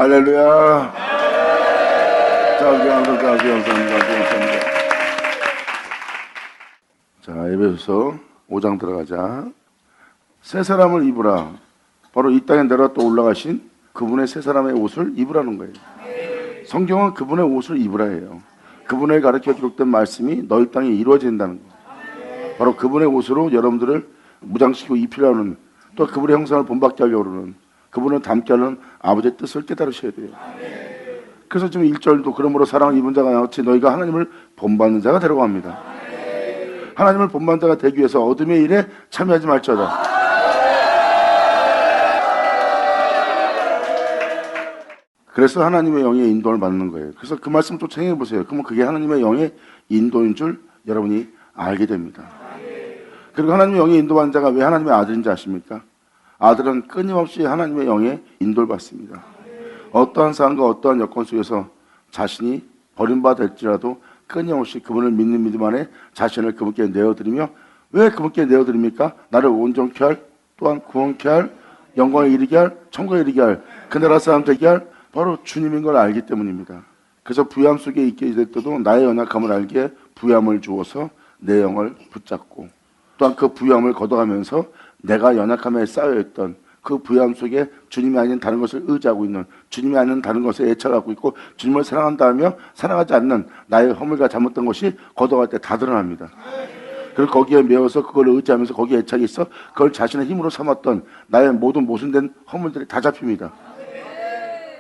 할렐루야. 감사합니다. 자, 에베소서 5장 들어가자. 새 사람을 입으라. 바로 이 땅에 내려 또 올라가신 그분의 새 사람의 옷을 입으라는 거예요. 성경은 그분의 옷을 입으라 해요. 그분을 가르쳐 기록된 말씀이 너희 땅에 이루어진다는 거예요. 바로 그분의 옷으로 여러분들을 무장시키고 입히려는, 또 그분의 형상을 본받게 하려고 하는, 그분을 닮게 하는 아버지의 뜻을 깨달으셔야 돼요. 그래서 지금 1절도 그러므로 사랑을 입은 자가 어찌 너희가 하나님을 본받는 자가 되라고 합니다. 하나님을 본받는 자가 되기 위해서 어둠의 일에 참여하지 말지어다. 그래서 하나님의 영의 인도를 받는 거예요. 그래서 그 말씀 또 생각해 보세요. 그러면 그게 하나님의 영의 인도인 줄 여러분이 알게 됩니다. 그리고 하나님의 영의 인도받는 자가 왜 하나님의 아들인지 아십니까? 아들은 끊임없이 하나님의 영의 인도를 받습니다. 어떠한 상황과 어떠한 여건 속에서 자신이 버림받을지라도 끊임없이 그분을 믿는 믿음 안에 자신을 그분께 내어드리며, 왜 그분께 내어드립니까? 나를 온전케 할, 또한 구원케 할, 영광에 이르게 할, 천국에 이르게 할, 그 나라 사람 되게 할 바로 주님인 걸 알기 때문입니다. 그래서 부ям 속에 있게 될 때도 나의 연약함을 알기에 부ям을 주어서 내 영을 붙잡고, 또한 그 부ям을 걷어가면서 내가 연약함에 쌓여있던 그 부ям 속에 주님이 아닌 다른 것을 의지하고 있는, 주님이 아닌 다른 것에 애착을 갖고 있고 주님을 사랑한다 하며 사랑하지 않는 나의 허물과 잘못된 것이 걷어갈 때 다 드러납니다. 그리고 거기에 매어서 그걸 의지하면서 거기에 애착이 있어 그걸 자신의 힘으로 삼았던 나의 모든 모순된 허물들이 다 잡힙니다.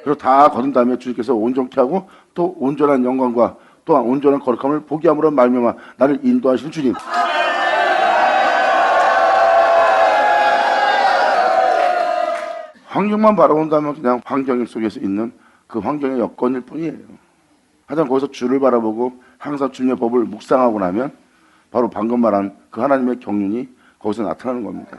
그리고 다 거둔 다음에 주님께서 온전케 하고 또 온전한 영광과 또한 온전한 거룩함을 보게 함으로 말미암아 나를 인도하시는 주님. 환경만 바라본다면 그냥 환경 속에서 있는 그 환경의 여건일 뿐이에요. 하여튼 거기서 주를 바라보고 항상 주님의 법을 묵상하고 나면 바로 방금 말한 그 하나님의 경륜이 거기서 나타나는 겁니다.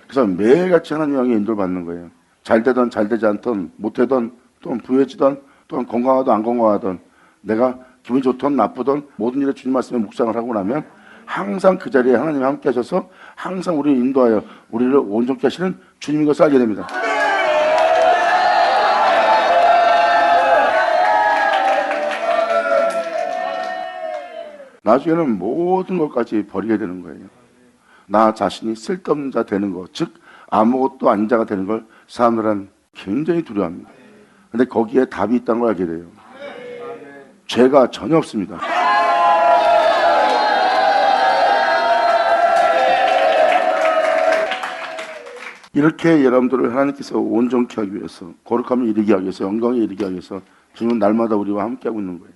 그래서 매일같이 하나님의 영의 인도를 받는 거예요. 잘 되든 잘 되지 않든, 못되든 또는 부해지든 또는 건강하든 안 건강하든, 내가 기분이 좋든 나쁘든 모든 일에 주님 말씀에 묵상을 하고 나면 항상 그 자리에 하나님이 함께 하셔서 항상 우리를 인도하여 우리를 온전케 하시는 주님인 것을 알게 됩니다. 나중에는 모든 것까지 버리게 되는 거예요. 나 자신이 쓸데없는 자 되는 것, 즉 아무것도 아닌 자가 되는 걸 사람들은 굉장히 두려워합니다. 근데 거기에 답이 있다는 걸 알게 돼요. 죄가 전혀 없습니다. 이렇게 여러분들을 하나님께서 온전케 하기 위해서, 거룩함을 이루게 하기 위해서, 영광에 이르게 하기 위해서 주님은 날마다 우리와 함께하고 있는 거예요.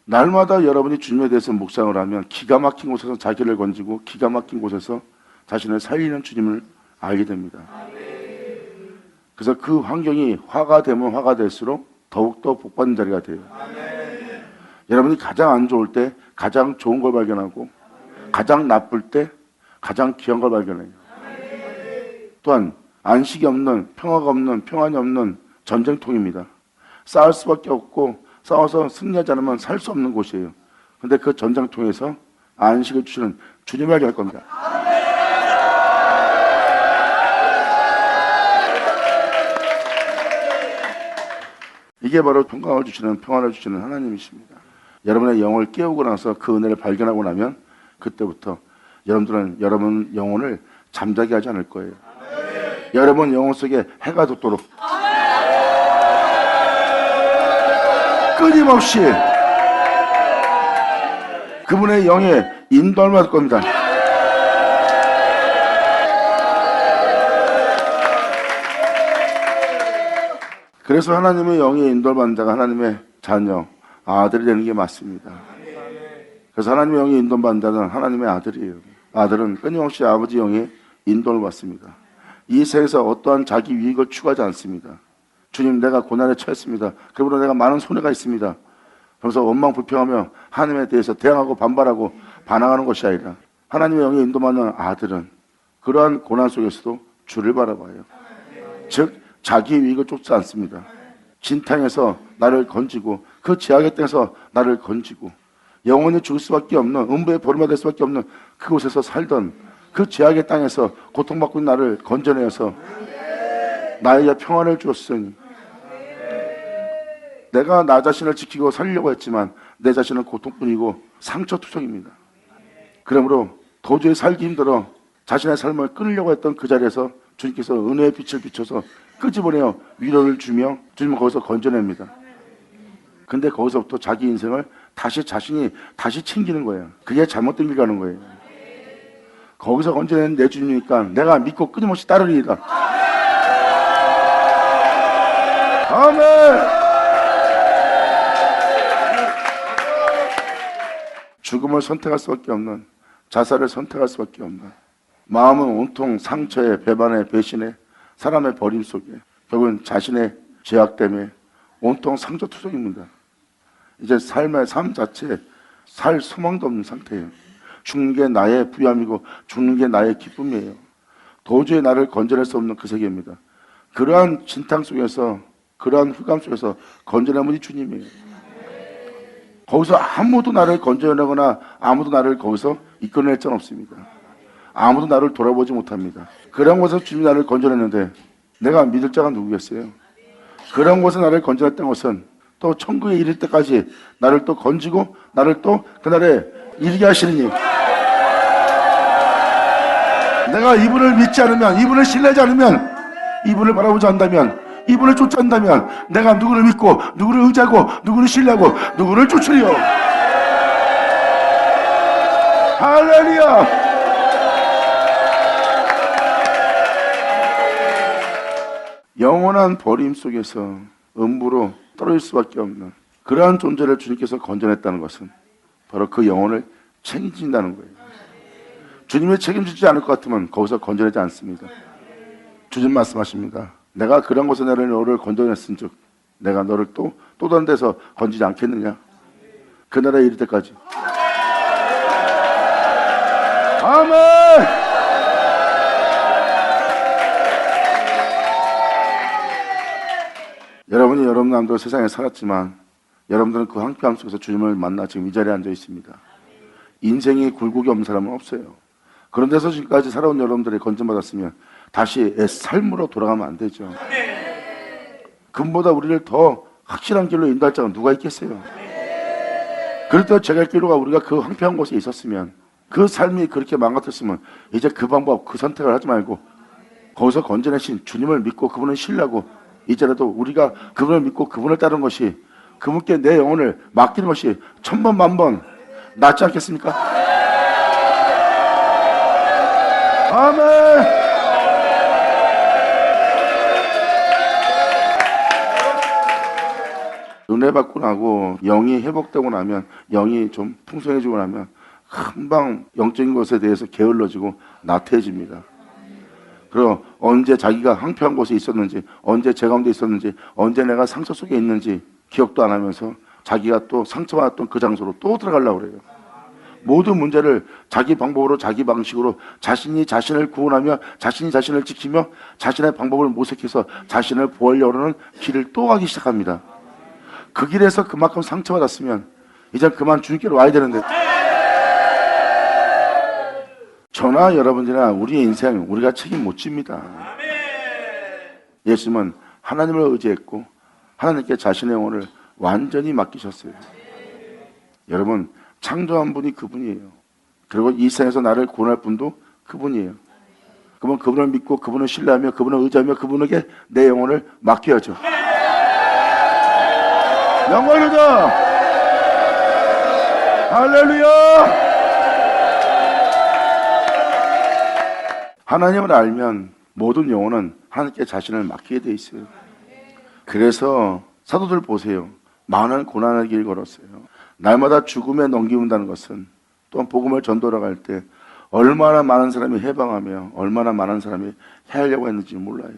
날마다 여러분이 주님에 대해서 묵상을 하면 기가 막힌 곳에서 자기를 건지고 기가 막힌 곳에서 자신을 살리는 주님을 알게 됩니다. 그래서 그 환경이 화가 되면 화가 될수록 더욱더 복받는 자리가 돼요. 여러분이 가장 안 좋을 때 가장 좋은 걸 발견하고, 가장 나쁠 때 가장 귀한 걸 발견해요. 또한 안식이 없는, 평화가 없는, 평안이 없는 전쟁통입니다. 싸울 수밖에 없고 싸워서 승리하지 않으면 살 수 없는 곳이에요. 근데 그 전쟁통에서 안식을 주시는 주님을 알게 할 겁니다. 이게 바로 평강을 주시는, 평안을 주시는 하나님이십니다. 여러분의 영을 깨우고 나서 그 은혜를 발견하고 나면 그때부터 여러분들은 여러분 영혼을 잠자게 하지 않을 거예요. 여러분 영혼 속에 해가 돋도록 끊임없이 그분의 영에 인도를 받을 겁니다. 그래서 하나님의 영에 인도를 받는 자가 하나님의 자녀, 아들이 되는 게 맞습니다. 그래서 하나님의 영에 인도를 받는 자는 하나님의 아들이에요. 아들은 끊임없이 아버지 영에 인도를 받습니다. 이 세상에서 어떠한 자기 유익을 추구하지 않습니다. 주님, 내가 고난에 처했습니다. 그러므로 내가 많은 손해가 있습니다. 그래서 원망 불평하며 하나님에 대해서 대항하고 반발하고 반항하는 것이 아니라 하나님의 영에 인도받는 아들은 그러한 고난 속에서도 주를 바라봐요. 즉 자기의 유익을 쫓지 않습니다. 진탕에서 나를 건지고 그 제약의 땅에서 나를 건지고 영원히 죽을 수밖에 없는, 음부에 버림받을 수밖에 없는 그곳에서 살던 그 제약의 땅에서 고통받고 있는 나를 건져내어서 나에게 평안을 주었으니 내가 나 자신을 지키고 살려고 했지만 내 자신은 고통뿐이고 상처투성입니다. 그러므로 도저히 살기 힘들어 자신의 삶을 끊으려고 했던 그 자리에서 주님께서 은혜의 빛을 비춰서 끄집어내어 위로를 주며 주님은 거기서 건져냅니다. 근데 거기서부터 자기 인생을 자신이 다시 챙기는 거예요. 그게 잘못된 길 가는 거예요. 거기서 건져낸 내 주님이니까 내가 믿고 끊임없이 따르리이다. 아멘. 죽음을 선택할 수밖에 없는, 자살을 선택할 수밖에 없는, 마음은 온통 상처에, 배반에, 배신에, 사람의 버림 속에, 결국은 자신의 죄악 때문에 온통 상처투성입니다. 이제 삶의 삶 자체에 살 소망도 없는 상태예요. 죽는 게 나의 부함이고 죽는 게 나의 기쁨이에요. 도저히 나를 건져낼 수 없는 그 세계입니다. 그러한 진탕 속에서, 그러한 흑암 속에서 건져낸 분이 주님이에요. 거기서 아무도 나를 건져내거나 아무도 나를 거기서 이끌어낼 자는 없습니다. 아무도 나를 돌아보지 못합니다. 그런 곳에서 주님이 나를 건져냈는데 내가 믿을 자가 누구겠어요? 그런 곳에 나를 건져냈던 것은 또 천국에 이를 때까지 나를 또 건지고 나를 또 그날에 이르게 하시느니, 내가 이분을 믿지 않으면, 이분을 신뢰하지 않으면, 이분을 바라보지 않는다면, 이분을 쫓아간다면 내가 누구를 믿고 누구를 의지하고 누구를 신뢰하고 누구를 쫓으리요. 할렐루야. 영원한 버림 속에서 음부로 떨어질 수밖에 없는 그러한 존재를 주님께서 건져냈다는 것은 바로 그 영혼을 책임진다는 거예요. 주님이 책임지지 않을 것 같으면 거기서 건져내지 않습니다. 주님 말씀하십니다. 내가 그런 곳에 너를 건져냈은 즉 내가 너를 또 다른 데서 건지지 않겠느냐. 그 나라에 이를 때까지. 아멘. 여러분이 여러분 마음대로 세상에 살았지만 여러분들은 그 황폐함 속에서 주님을 만나 지금 이 자리에 앉아 있습니다. 인생이 굴곡이 없는 사람은 없어요. 그런 데서 지금까지 살아온 여러분들이 건져받았으면 다시 삶으로 돌아가면 안 되죠. 금보다 우리를 더 확실한 길로 인도할 자가 누가 있겠어요? 그럴 때 제갈 길로가 우리가 그 황폐한 곳에 있었으면, 그 삶이 그렇게 망가졌으면 이제 그 방법, 그 선택을 하지 말고 거기서 건져내신 주님을 믿고 그분을 신뢰하고 이제라도 우리가 그분을 믿고 그분을 따르는 것이, 그분께 내 영혼을 맡기는 것이 천번 만번 낫지 않겠습니까? 아멘. 은혜 받고 나고 영이 회복되고 나면, 영이 좀 풍성해지고 나면 금방 영적인 것에 대해서 게을러지고 나태해집니다. 그리고 언제 자기가 황폐한 곳에 있었는지, 언제 제 가운데 있었는지, 언제 내가 상처 속에 있는지 기억도 안 하면서 자기가 또 상처받았던 그 장소로 또 들어가려고 그래요. 모든 문제를 자기 방법으로, 자기 방식으로, 자신이 자신을 구원하며 자신이 자신을 지키며 자신의 방법을 모색해서 자신을 보호하려고 하는 길을 또 가기 시작합니다. 그 길에서 그만큼 상처받았으면 이제 그만 주님께로 와야 되는데, 저나 여러분들이나 우리의 인생 우리가 책임 못 집니다. 예수님은 하나님을 의지했고 하나님께 자신의 영혼을 완전히 맡기셨어요. 여러분, 창조한 분이 그분이에요. 그리고 이 세상에서 나를 구원할 분도 그분이에요. 그러면 그분을 믿고 그분을 신뢰하며 그분을 의지하며 그분에게 내 영혼을 맡겨야죠. 영광이다. 할렐루야. 하나님을 알면 모든 영혼은 하나님께 자신을 맡기게 돼 있어요. 그래서 사도들 보세요. 많은 고난의 길 걸었어요. 날마다 죽음에 넘기운다는 것은, 또한 복음을 전도하러 갈 때 얼마나 많은 사람이 해방하며 얼마나 많은 사람이 해하려고 했는지 몰라요.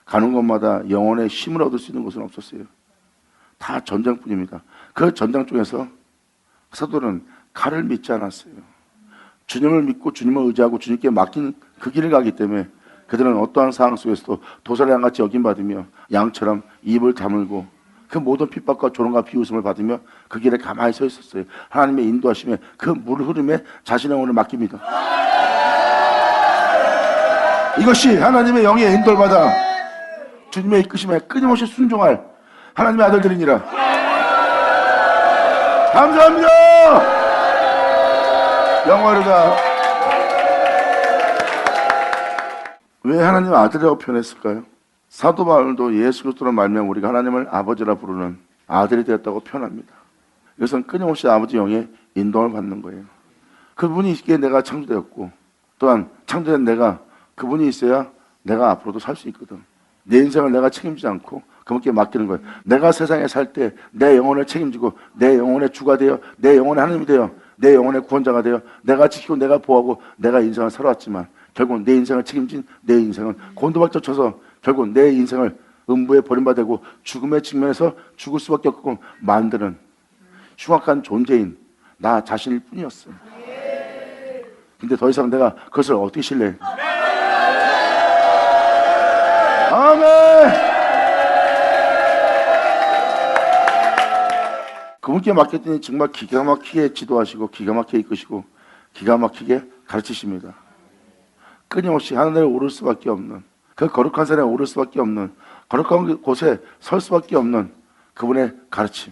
가는 곳마다 영혼의 힘을 얻을 수 있는 곳은 없었어요. 다 전쟁뿐입니다. 그 전장 쪽에서 사도들은 칼을 믿지 않았어요. 주님을 믿고 주님을 의지하고 주님께 맡긴 그 길을 가기 때문에 그들은 어떠한 상황 속에서도 도살의 양같이 여김받으며 양처럼 입을 다물고 그 모든 핍박과 조롱과 비웃음을 받으며 그 길에 가만히 서 있었어요. 하나님의 인도하심에 그 물 흐름에 자신의 영혼을 맡깁니다. 이것이 하나님의 영의 인도를 받아 주님의 이끄심에 끊임없이 순종할 하나님의 아들들이니라. 감사합니다. 영광이다. 왜 하나님 아들이라고 표현했을까요? 사도 바울도 예수 그리스도로 말미암아 우리가 하나님을 아버지라 부르는 아들이 되었다고 표현합니다. 이것은 끊임없이 아버지 영의 인도를 받는 거예요. 그분이 있기에 내가 창조되었고, 또한 창조된 내가 그분이 있어야 내가 앞으로도 살 수 있거든. 내 인생을 내가 책임지지 않고 그분께 맡기는 거예요. 내가 세상에 살 때 내 영혼을 책임지고 내 영혼의 주가 되어 내 영혼의 하나님이 되어 내 영혼의 구원자가 되어 내가 지키고 내가 보호하고 내가 인생을 살아왔지만 결국 내 인생을 책임진 내 인생은 곤두박질 쳐서 결국 내 인생을 음부에 버림받고 죽음의 직면에서 죽을 수밖에 없고 만드는 흉악한 존재인 나 자신일 뿐이었어. 근데 더 이상 내가 그것을 어떻게 신뢰해? 아멘. 그분께 맡겼더니 정말 기가 막히게 지도하시고 기가 막히게 이끄시고 기가 막히게 가르치십니다. 끊임없이 하늘에 오를 수밖에 없는, 그 거룩한 산에 오를 수밖에 없는, 거룩한 곳에 설 수밖에 없는 그분의 가르침.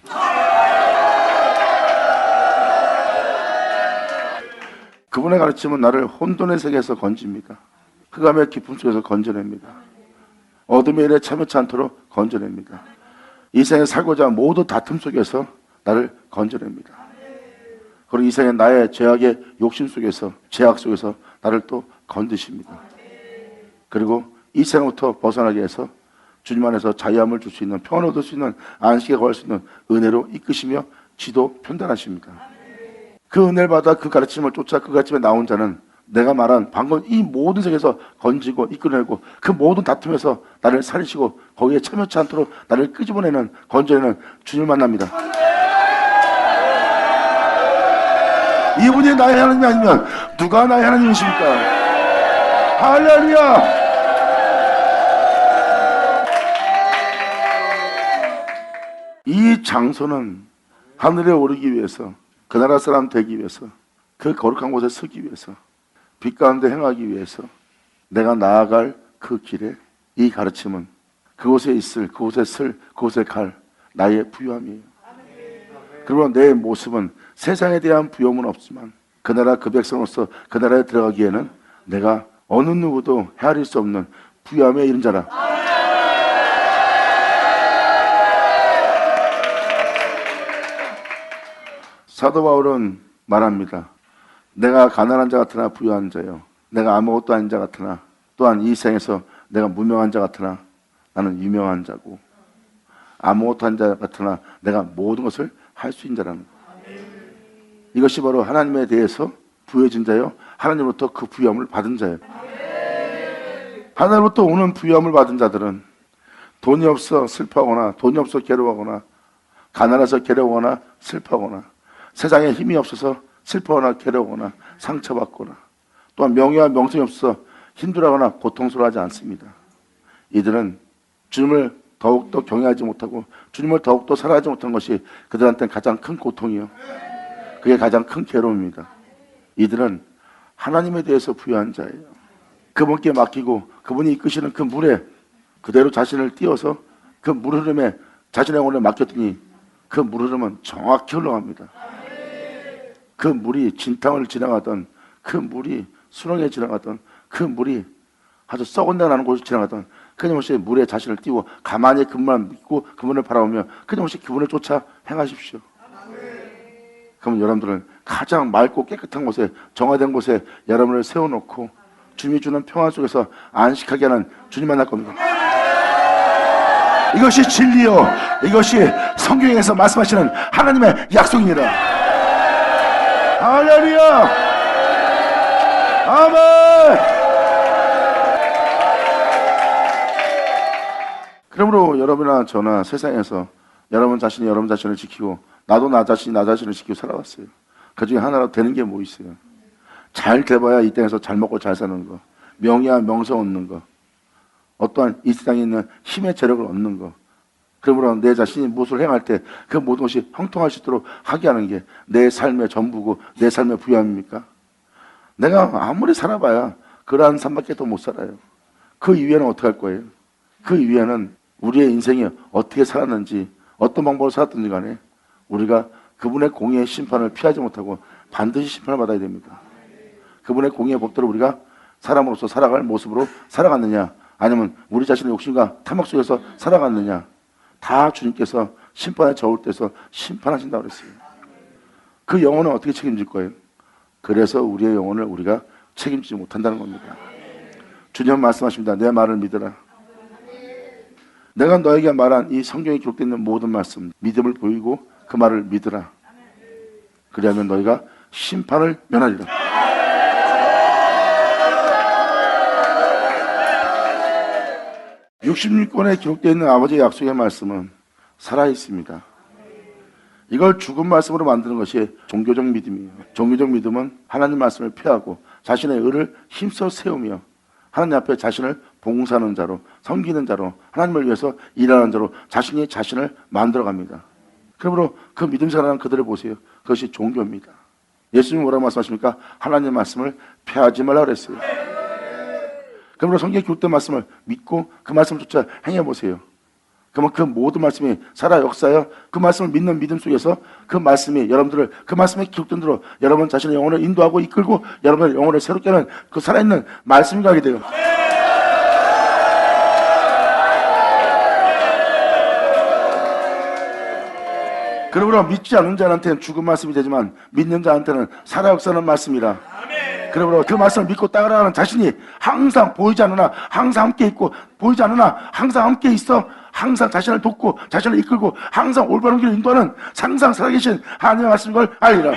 그분의 가르침은 나를 혼돈의 세계에서 건집니다. 흑암의 깊음 속에서 건져냅니다. 어둠의 일에 참여치 않도록 건져냅니다. 이 생에 살고자 모두 다툼 속에서 나를 건져냅니다. 그리고 이 생에 나의 죄악의 욕심 속에서, 죄악 속에서 나를 또 건드십니다. 그리고 이 생부터 벗어나게 해서 주님 안에서 자유함을 줄 수 있는, 평안을 얻을 수 있는, 안식에 거할 수 있는 은혜로 이끄시며 지도 편단하십니다. 그 은혜를 받아 그 가르침을 쫓아 그 가르침에 나온 자는 내가 말한 방금 이 모든 세계에서 건지고 이끌어내고 그 모든 다툼에서 나를 살리시고 거기에 참여치 않도록 나를 끄집어내는, 건져내는 주님을 만납니다. 이분이 나의 하나님이 아니면 누가 나의 하나님이십니까? 할렐루야! 이 장소는 하늘에 오르기 위해서, 그 나라 사람 되기 위해서, 그 거룩한 곳에 서기 위해서, 빛 가운데 행하기 위해서 내가 나아갈 그 길에 이 가르침은 그곳에 있을, 그곳에 쓸, 그곳에 갈 나의 부유함이에요. 그리고 내 모습은 세상에 대한 부여움은 없지만 그 나라 그 백성으로서 그 나라에 들어가기에는 내가 어느 누구도 헤아릴 수 없는 부유함에 이른 자라. 사도 바울은 말합니다. 내가 가난한 자 같으나 부유한 자요, 내가 아무것도 아닌 자 같으나, 또한 이 생에서 내가 무명한 자 같으나 나는 유명한 자고, 아무것도 아닌 자 같으나 내가 모든 것을 할 수 있는 자라는 거예요. 이것이 바로 하나님에 대해서 부여진 자요, 하나님으로부터 그 부여함을 받은 자예요. 하나님으로부터 오는 부여함을 받은 자들은 돈이 없어 슬퍼하거나, 돈이 없어 괴로워하거나, 가난해서 괴로워하거나 슬퍼하거나, 세상에 힘이 없어서 슬퍼하거나 괴로워하거나 상처받거나, 또한 명예와 명성이 없어서 힘들어하거나 고통스러워하지 않습니다. 이들은 주님을 더욱더 경외하지 못하고 주님을 더욱더 사랑하지 못하는 것이 그들한테는 가장 큰 고통이요, 그게 가장 큰 괴로움입니다. 이들은 하나님에 대해서 부유한 자예요. 그분께 맡기고 그분이 이끄시는 그 물에 그대로 자신을 띄워서 그 물 흐름에 자신의 영혼을 맡겼더니 그 물 흐름은 정확히 흘러갑니다. 그 물이 진탕을 지나가던, 그 물이 수렁에 지나가던, 그 물이 아주 썩은 데 나는 곳을 지나가던, 끊임없이 물에 자신을 띄워 가만히 그분만 믿고 그분을 바라보며 끊임없이 그분을 쫓아 행하십시오. 그러면 여러분들은 가장 맑고 깨끗한 곳에, 정화된 곳에 여러분을 세워놓고 주님이 주는 평안 속에서 안식하게 하는 주님 만날 겁니다. 이것이 진리요, 이것이 성경에서 말씀하시는 하나님의 약속입니다. 할렐루야! 아멘! 그러므로 여러분이나 저나 세상에서 여러분 자신이 여러분 자신을 지키고 나도 나 자신이 나 자신을 지키고 살아왔어요. 그 중에 하나로 되는 게 뭐 있어요? 잘 돼봐야 이 땅에서 잘 먹고 잘 사는 거, 명예와 명성 얻는 거, 어떠한 이 세상에 있는 힘의 재력을 얻는 거. 그러므로 내 자신이 무엇을 행할 때 그 모든 것이 형통할 수 있도록 하게 하는 게 내 삶의 전부고 내 삶의 부유함입니까? 내가 아무리 살아봐야 그러한 삶밖에 더 못 살아요. 그 이후에는 어떻게 할 거예요? 그 이후에는 우리의 인생이 어떻게 살았는지, 어떤 방법으로 살았든지 간에 우리가 그분의 공의의 심판을 피하지 못하고 반드시 심판을 받아야 됩니다. 그분의 공의의 법대로 우리가 사람으로서 살아갈 모습으로 살아갔느냐, 아니면 우리 자신의 욕심과 탐욕 속에서 살아갔느냐, 다 주님께서 심판에 저울 때서 심판하신다고 그랬어요. 그 영혼은 어떻게 책임질 거예요? 그래서 우리의 영혼을 우리가 책임지지 못한다는 겁니다. 주님 말씀하십니다. 내 말을 믿으라. 내가 너에게 말한 이 성경에 기록되어 있는 모든 말씀, 믿음을 보이고 그 말을 믿으라. 그리하면 너희가 심판을 면하리라. (66권에) 기록되어 있는 아버지의 약속의 말씀은 살아있습니다. 이걸 죽은 말씀으로 만드는 것이 종교적 믿음이에요. 종교적 믿음은 하나님 말씀을 피하고 자신의 의를 힘써 세우며 하나님 앞에 자신을 봉사하는 자로, 섬기는 자로, 하나님을 위해서 일하는 자로 자신이 자신을 만들어갑니다. 그러므로 그 믿음 생활하는 그들을 보세요. 그것이 종교입니다. 예수님이 뭐라고 말씀하십니까? 하나님 말씀을 피하지 말라 그랬어요. 그러므로 성경에 기록된 말씀을 믿고 그 말씀을 쫓아 행해보세요. 그러면 그 모든 말씀이 살아 역사여 그 말씀을 믿는 믿음 속에서 그 말씀이 여러분들을 그 말씀에 기록된 대로 여러분 자신의 영혼을 인도하고 이끌고 여러분의 영혼을 새롭게 하는 그 살아있는 말씀이 가게 돼요. 그러므로 믿지 않는 자한테는 죽은 말씀이 되지만 믿는 자한테는 살아 역사하는 말씀이라. 그러므로 그 말씀을 믿고 따라가는 자신이 항상 보이지 않으나 항상 함께 있고, 보이지 않으나 항상 함께 있어 항상 자신을 돕고 자신을 이끌고 항상 올바른 길을 인도하는 항상 살아계신 하나님의 말씀인 걸 알리라.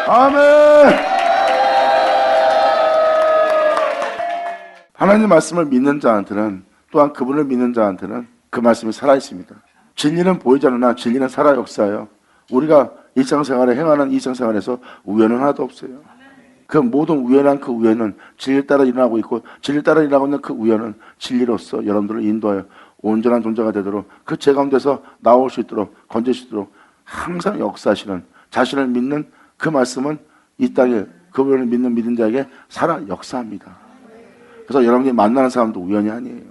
아멘. 하나님의 말씀을 믿는 자한테는, 또한 그분을 믿는 자한테는 그 말씀이 살아있습니다. 진리는 보이지 않으나 진리는 살아 역사예요. 우리가 일상생활에 행하는 일상생활에서 우연은 하나도 없어요. 그 모든 우연한 그 우연은 진리를 따라 일어나고 있고, 진리를 따라 일어나고 있는 그 우연은 진리로서 여러분들을 인도하여 온전한 존재가 되도록 그 제 가운데서 나올 수 있도록, 건질 수 있도록 항상 역사하시는, 자신을 믿는 그 말씀은 이 땅에 그분을 믿는 믿은 자에게 살아 역사합니다. 그래서 여러분이 만나는 사람도 우연이 아니에요.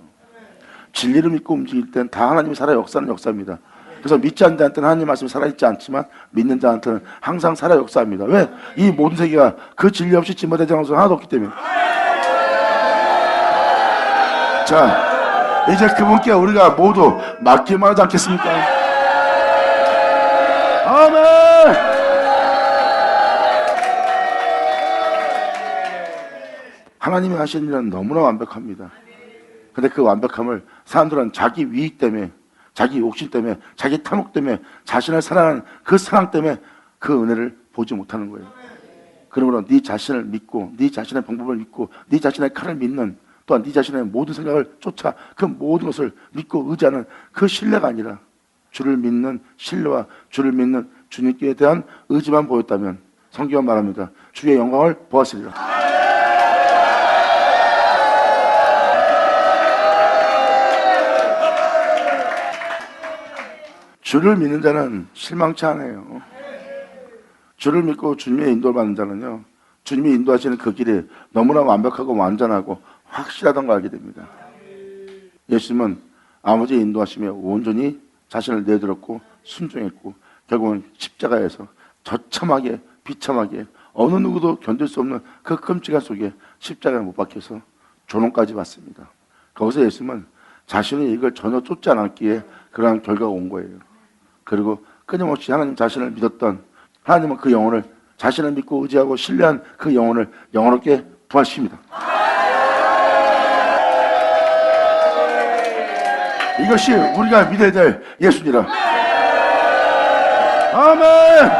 진리를 믿고 움직일 땐 다 하나님이 살아 역사하는 역사입니다. 그래서 믿지 않는 자한테는 하나님 말씀이 살아있지 않지만 믿는 자한테는 항상 살아 역사합니다. 왜? 이 모든 세계가 그 진리 없이 진보되지 않은 것은 하나도 없기 때문에. 자, 이제 그분께 우리가 모두 맡기만 하지 않겠습니까? 아멘. 하나님이 하신 일은 너무나 완벽합니다. 근데 그 완벽함을 사람들은 자기 위익 때문에, 자기 욕심 때문에, 자기 탐욕 때문에, 자신을 사랑하는 그 사랑 때문에 그 은혜를 보지 못하는 거예요. 그러므로 네 자신을 믿고, 네 자신의 방법을 믿고, 네 자신의 칼을 믿는, 또한 네 자신의 모든 생각을 쫓아 그 모든 것을 믿고 의지하는 그 신뢰가 아니라 주를 믿는 신뢰와 주를 믿는 주님께 대한 의지만 보였다면 성경은 말합니다. 주의 영광을 보았으리라. 주를 믿는 자는 실망치 않아요. 주를 믿고 주님의 인도를 받는 자는요, 주님이 인도하시는 그 길이 너무나 완벽하고 완전하고 확실하다는 걸 알게 됩니다. 예수님은 아버지의 인도하심에 온전히 자신을 내드렸고 순종했고, 결국은 십자가에서 처참하게 비참하게 어느 누구도 견딜 수 없는 그 끔찍한 속에 십자가에 못 박혀서 조롱까지 받습니다. 거기서 예수님은 자신의 이익을 전혀 쫓지 않았기에 그러한 결과가 온 거예요. 그리고 끊임없이 하나님 자신을 믿었던, 하나님은 그 영혼을, 자신을 믿고 의지하고 신뢰한 그 영혼을 영원롭게 부활시킵니다. 이것이 우리가 믿어야 될 예수니라. 아멘.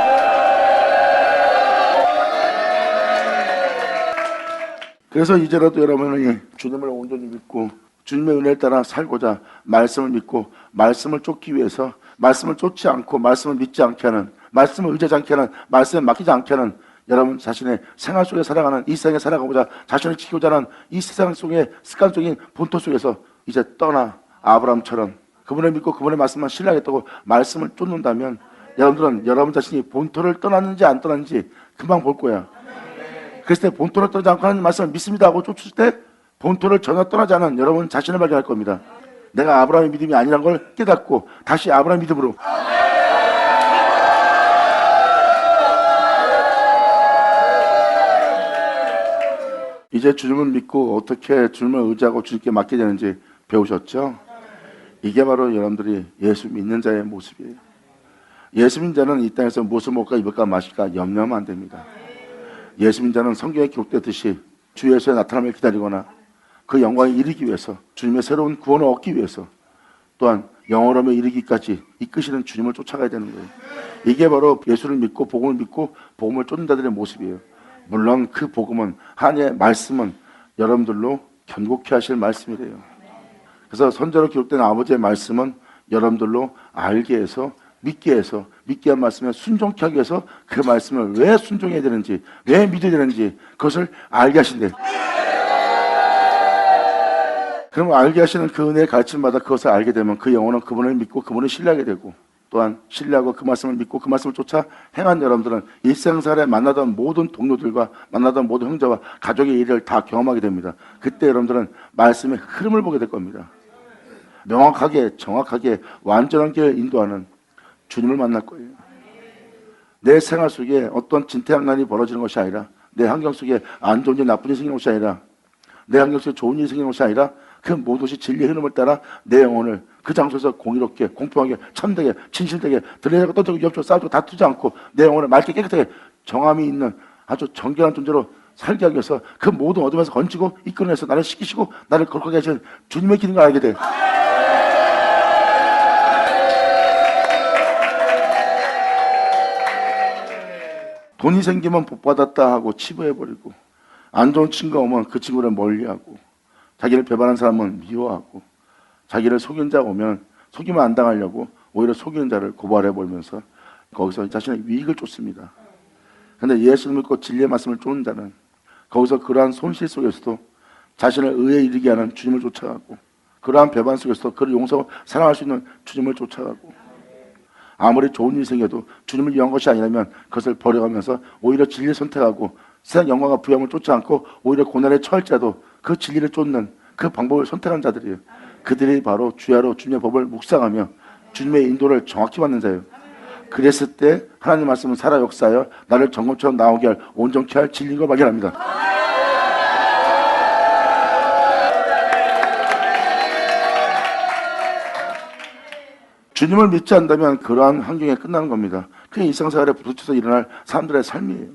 그래서 이제라도 여러분이 주님을 온전히 믿고 주님의 은혜를 따라 살고자 말씀을 믿고 말씀을 쫓기 위해서, 말씀을 쫓지 않고 말씀을 믿지 않게 하는, 말씀을 의지하지 않게 하는, 말씀에 맡기지 않게 하는 여러분 자신의 생활 속에 살아가는, 이 세상에 살아가고자 자신을 지키고자 하는 이 세상 속의 습관적인 본토 속에서 이제 떠나 아브라함처럼 그분을 믿고 그분의 말씀만 신뢰하겠다고 말씀을 쫓는다면 여러분들은 여러분 자신이 본토를 떠났는지 안 떠났는지 금방 볼 거야. 그랬을 때 본토를 떠나지 않고 하나님 말씀을 믿습니다 하고 쫓을 때 본토를 전혀 떠나지 않은 여러분 자신을 발견할 겁니다. 내가 아브라함의 믿음이 아니란 걸 깨닫고 다시 아브라함 믿음으로 이제 주님을 믿고 어떻게 주님을 의지하고 주님께 맡게 되는지 배우셨죠? 이게 바로 여러분들이 예수 믿는 자의 모습이에요. 예수 믿는 자는 이 땅에서 무엇을 먹을까 입을까 마실까 염려하면 안 됩니다. 예수 믿는 자는 성경에 기록되듯이 주 예수의 나타남을 기다리거나 그 영광에 이르기 위해서, 주님의 새로운 구원을 얻기 위해서, 또한 영원함에 이르기까지 이끄시는 주님을 쫓아가야 되는 거예요. 이게 바로 예수를 믿고 복음을 믿고 복음을 쫓는 자들의 모습이에요. 물론 그 복음은, 하나님의 말씀은 여러분들로 견고케 하실 말씀이래요. 그래서 선지자로 기록된 아버지의 말씀은 여러분들로 알게 해서 믿게 해서, 믿게 한 말씀에 순종케 하기 위해서 그 말씀을 왜 순종해야 되는지, 왜 믿어야 되는지 그것을 알게 하신대. 그럼 알게 하시는 그 은혜의 가르침마다 그것을 알게 되면 그 영혼은 그분을 믿고 그분을 신뢰하게 되고, 또한 신뢰하고 그 말씀을 믿고 그 말씀을 쫓아 행한 여러분들은 일생살에 만나던 모든 동료들과 만나던 모든 형제와 가족의 일을 다 경험하게 됩니다. 그때 여러분들은 말씀의 흐름을 보게 될 겁니다. 명확하게, 정확하게, 완전한 길을 인도하는 주님을 만날 거예요. 내 생활 속에 어떤 진퇴양난이 벌어지는 것이 아니라, 내 환경 속에 안 좋은 일, 나쁜 일이 생기는 것이 아니라, 내 환경 속에 좋은 일이 생기는 것이 아니라 그 모든 것이 진리의 흐름을 따라 내 영혼을 그 장소에서 공의롭게, 공평하게, 참되게, 진실되게, 들려내고 떠들고 엽고 싸우고 다투지 않고 내 영혼을 맑게 깨끗하게 정함이 있는 아주 정결한 존재로 살게 하기 위해서 그 모든 어둠에서 건지고 이끌어내서 나를 씻기시고 나를 거룩하게 하시는 주님의 길인 걸 알게 돼. 돈이 생기면 복받았다 하고 치부해버리고, 안 좋은 친구가 오면 그 친구를 멀리하고, 자기를 배반한 사람은 미워하고, 자기를 속인 자가 오면 속이면 안 당하려고 오히려 속이는 자를 고발해버리면서 거기서 자신의 유익을 쫓습니다. 그런데 예수를 믿고 진리의 말씀을 쫓는 자는 거기서 그러한 손실 속에서도 자신을 의에 이르게 하는 주님을 쫓아가고, 그러한 배반 속에서도 그를 용서하고 사랑할 수 있는 주님을 쫓아가고, 아무리 좋은 일이 생겨도 주님을 위한 것이 아니라면 그것을 버려가면서 오히려 진리를 선택하고 세상 영광과 부여함을 쫓지 않고 오히려 고난에 처할지라도 그 진리를 쫓는 그 방법을 선택한 자들이에요. 그들이 바로 주야로 주님의 법을 묵상하며 주님의 인도를 정확히 받는 자예요. 그랬을 때 하나님 말씀은 살아 역사하여 나를 정금처럼 나오게 할, 온전케 할 진리인 걸 발견합니다. 주님을 믿지 않다면 그러한 환경에 끝나는 겁니다. 그게 일상생활에 부딪혀서 일어날 사람들의 삶이에요.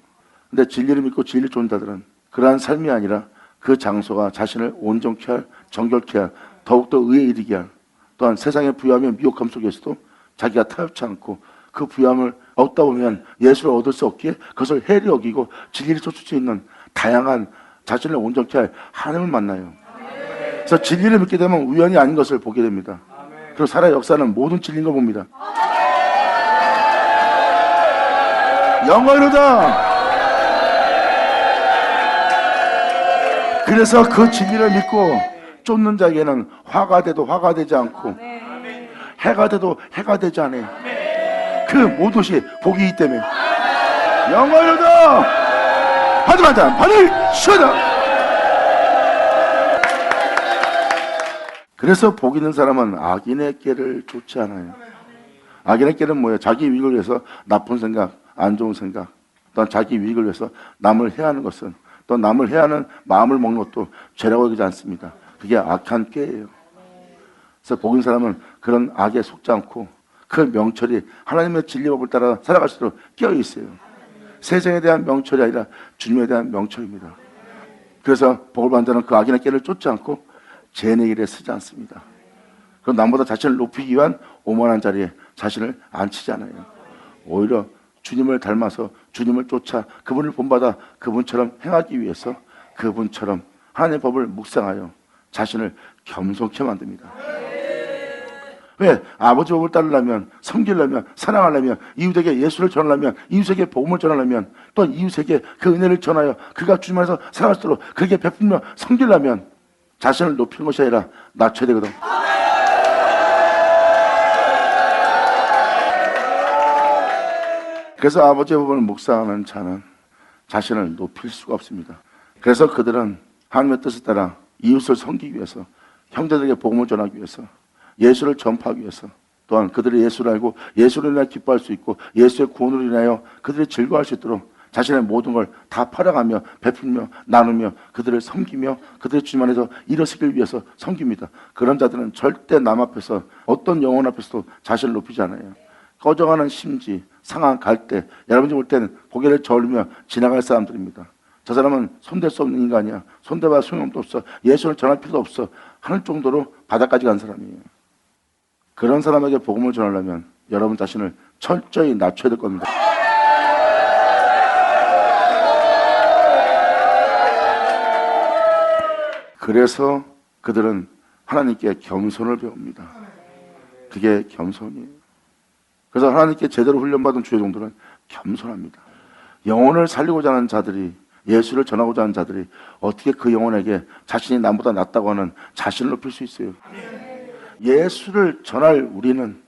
근데 진리를 믿고 진리를 쫓는 자들은 그러한 삶이 아니라 그 장소가 자신을 온전케 할, 정결케 할, 더욱더 의에 이르게 할, 또한 세상의 부유함과 미혹함 속에서도 자기가 타협치 않고 그 부유함을 얻다 보면 예수를 얻을 수 없기에 그것을 해리 여기고 진리를 쫓을 수 있는 다양한 자신을 온전케 할 하나님을 만나요. 그래서 진리를 믿게 되면 우연이 아닌 것을 보게 됩니다. 그리고 살아의 역사는 모든 진리인 걸 봅니다. 영광이로다. 그래서 그 진리를 믿고 쫓는 자에게는 화가 돼도 화가 되지 않고 해가 돼도 해가 되지 않아요. 그 모든 것이 복이기 때문에 영광이로다. 하지만 발을 쉬어라. 그래서 복 있는 사람은 악인의 길을 쫓지 않아요. 악인의 길은 뭐예요? 자기 유익을 위해서 나쁜 생각, 안 좋은 생각, 또한 자기 유익을 위해서 남을 해하는 것은, 또 남을 해하는 마음을 먹는 것도 죄라고 여기지 않습니다. 그게 악한 꾀예요. 그래서 복 있는 사람은 그런 악에 속지 않고 그 명철이 하나님의 진리법을 따라 살아갈 수 있도록 끼어 있어요. 세상에 대한 명철이 아니라 주님에 대한 명철입니다. 그래서 복을 받는 자는 그 악인의 꾀를 쫓지 않고 죄의 일에 쓰지 않습니다. 그럼 남보다 자신을 높이기 위한 오만한 자리에 자신을 앉히지 않아요. 오히려 주님을 닮아서 주님을 쫓아 그분을 본받아 그분처럼 행하기 위해서 그분처럼 하나님의 법을 묵상하여 자신을 겸손케 만듭니다. 왜? 아버지 법을 따르려면, 섬기려면, 사랑하려면, 이웃에게 예수를 전하려면, 이웃에게 복음을 전하려면, 또 이웃에게 그 은혜를 전하여 그가 주님 안에서 살아갈 수 있도록 그에게 베풀며 섬기려면 자신을 높이는 것이 아니라 낮춰야 되거든. 그래서 아버지의 법을 묵상하는 자는 자신을 높일 수가 없습니다. 그래서 그들은 하나님의 뜻을 따라 이웃을 섬기기 위해서, 형제들에게 복음을 전하기 위해서, 예수를 전파하기 위해서, 또한 그들이 예수를 알고 예수로 인하여 기뻐할 수 있고 예수의 구원으로 인하여 그들이 즐거워할 수 있도록 자신의 모든 걸 다 팔아가며 베풀며 나누며 그들을 섬기며 그들의 주님 안에서 일어서길 위해서 섬깁니다. 그런 자들은 절대 남 앞에서 어떤 영혼 앞에서도 자신을 높이지 않아요. 꺼져가는 심지, 상한 갈대, 여러분이 볼 때는 고개를 저으며 지나갈 사람들입니다. 저 사람은 손댈 수 없는 인간이야. 손대봐 소용도 없어. 예수를 전할 필요도 없어. 하는 정도로 바닥까지 간 사람이에요. 그런 사람에게 복음을 전하려면 여러분 자신을 철저히 낮춰야 될 겁니다. 그래서 그들은 하나님께 겸손을 배웁니다. 그게 겸손이에요. 그래서 하나님께 제대로 훈련받은 주의 종들은 겸손합니다. 영혼을 살리고자 하는 자들이, 예수를 전하고자 하는 자들이 어떻게 그 영혼에게 자신이 남보다 낫다고 하는 자신을 높일 수 있어요? 예수를 전할 우리는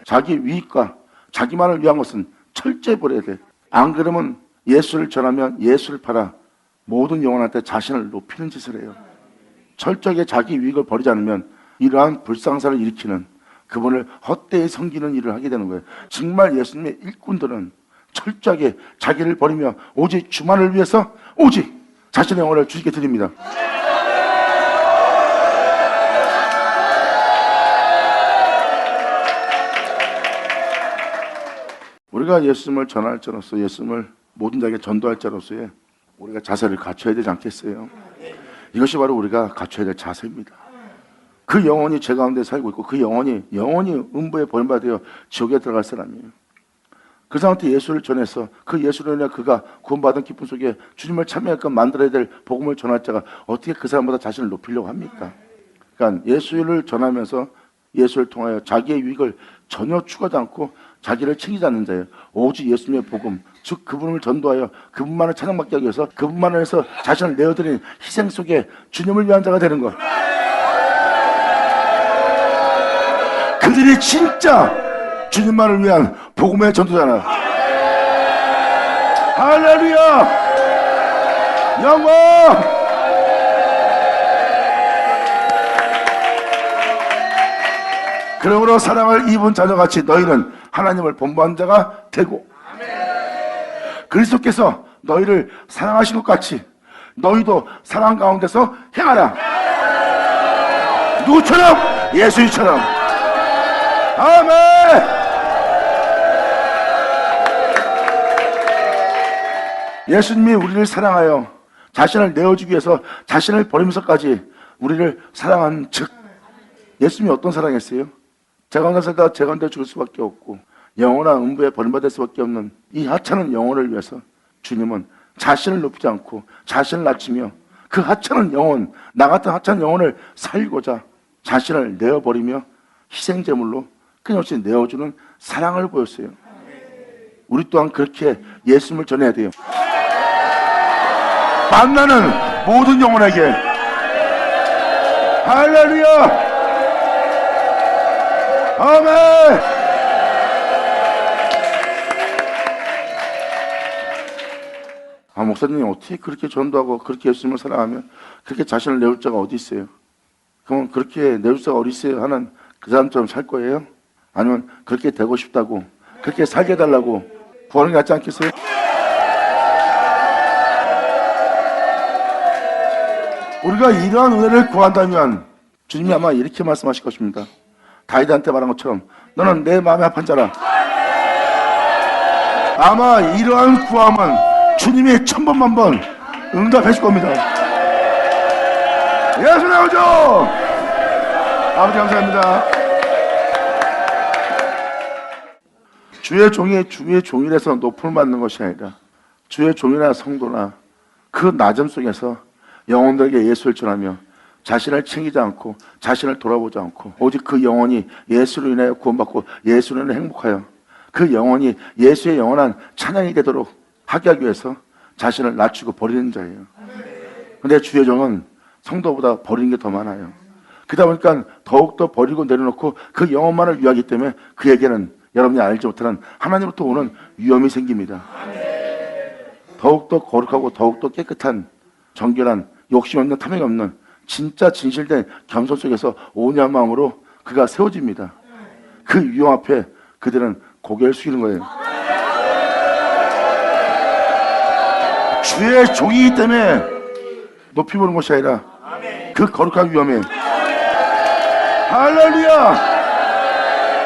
자기 위익과 자기만을 위한 것은 철저히 버려야 돼. 안 그러면 예수를 전하면 예수를 팔아 모든 영혼한테 자신을 높이는 짓을 해요. 철저하게 자기 위익을 버리지 않으면 이러한 불상사를 일으키는, 그분을 헛되이 섬기는 일을 하게 되는 거예요. 정말 예수님의 일꾼들은 철저하게 자기를 버리며 오직 주만을 위해서 오직 자신의 영혼을 주님께 드립니다. 우리가 예수님을 전할 자로서, 예수님을 모든 자에게 전도할 자로서의 우리가 자세를 갖춰야 되지 않겠어요? 이것이 바로 우리가 갖춰야 될 자세입니다. 그 영혼이 죄 가운데 살고 있고 그 영혼이 음부에 버림받아 지옥에 들어갈 사람이에요. 그 사람한테 예수를 전해서 그 예수로 인해 그가 구원받은 기쁨 속에 주님을 참여하게끔 만들어야 될 복음을 전할 자가 어떻게 그 사람보다 자신을 높이려고 합니까? 그러니까 예수를 전하면서 예수를 통하여 자기의 유익을 전혀 추구하지 않고 자기를 챙기지 않는 자예요. 오직 예수님의 복음, 즉 그분을 전도하여 그분만을 찬양받게 하기 위해서 그분만을 해서 자신을 내어드린 희생 속에 주님을 위한 자가 되는 것. 그들이 진짜 주님만을 위한 복음의 전도자나. 할렐루야! 영광! 그러므로 사랑을 입은 자녀같이 너희는 하나님을 본받는 자가 되고 그리스도께서 너희를 사랑하신 것 같이 너희도 사랑 가운데서 행하라. 누구처럼? 예수님처럼. 아멘. 예수님이 우리를 사랑하여 자신을 내어주기 위해서 자신을 버리면서까지 우리를 사랑한 즉 예수님이 어떤 사랑했어요? 제 가운데 살다가 제 가운데 죽을 수밖에 없고 영원한 음부에 버림받을 수밖에 없는 이 하찮은 영혼을 위해서 주님은 자신을 높이지 않고 자신을 낮추며 그 하찮은 영혼, 나 같은 하찮은 영혼을 살리고자 자신을 내어버리며 희생제물로 끊임없이 내어주는 사랑을 보였어요. 우리 또한 그렇게 예수님을 전해야 돼요. 만나는 모든 영혼에게. 할렐루야! 아멘! 목사님 어떻게 그렇게 전도하고 그렇게 예수님을 사랑하면 그렇게 자신을 내줄 자가 어디 있어요? 그러면 그렇게 내줄 자가 어디 있어요? 하는 그 사람처럼 살 거예요? 아니면 그렇게 되고 싶다고 그렇게 살게 해달라고 구하는 게 낫지 않겠어요? 우리가 이러한 은혜를 구한다면 주님이 아마 이렇게 말씀하실 것입니다. 다윗한테 말한 것처럼 너는 내 마음에 합한 자라. 아마 이러한 구함은 주님이 1000번만번 응답하실 겁니다. 예수 나오죠. 아버지 감사합니다. 주의 종이 주의 종이라서 높음을 받는 것이 아니라 주의 종이나 성도나 그 낮음 속에서 영혼들에게 예수를 전하며 자신을 챙기지 않고 자신을 돌아보지 않고 오직 그 영혼이 예수로 인하여 구원받고 예수로 인하여 행복하여 그 영혼이 예수의 영원한 찬양이 되도록 하게 하기 위해서 자신을 낮추고 버리는 자예요. 그런데 주의 종은 성도보다 버리는 게 더 많아요. 그러다 보니까 더욱더 버리고 내려놓고 그 영혼만을 위하기 때문에 그에게는 여러분이 알지 못하는 하나님으로부터 오는 위험이 생깁니다. 더욱더 거룩하고 더욱더 깨끗한 정결한 욕심 없는 탐욕 없는 진짜 진실된 겸손 속에서 온유한 마음으로 그가 세워집니다. 그 위험 앞에 그들은 고개를 숙이는 거예요. 주의 종이기 때문에 높이 보는 것이 아니라 그 거룩한 위험에 할렐루야!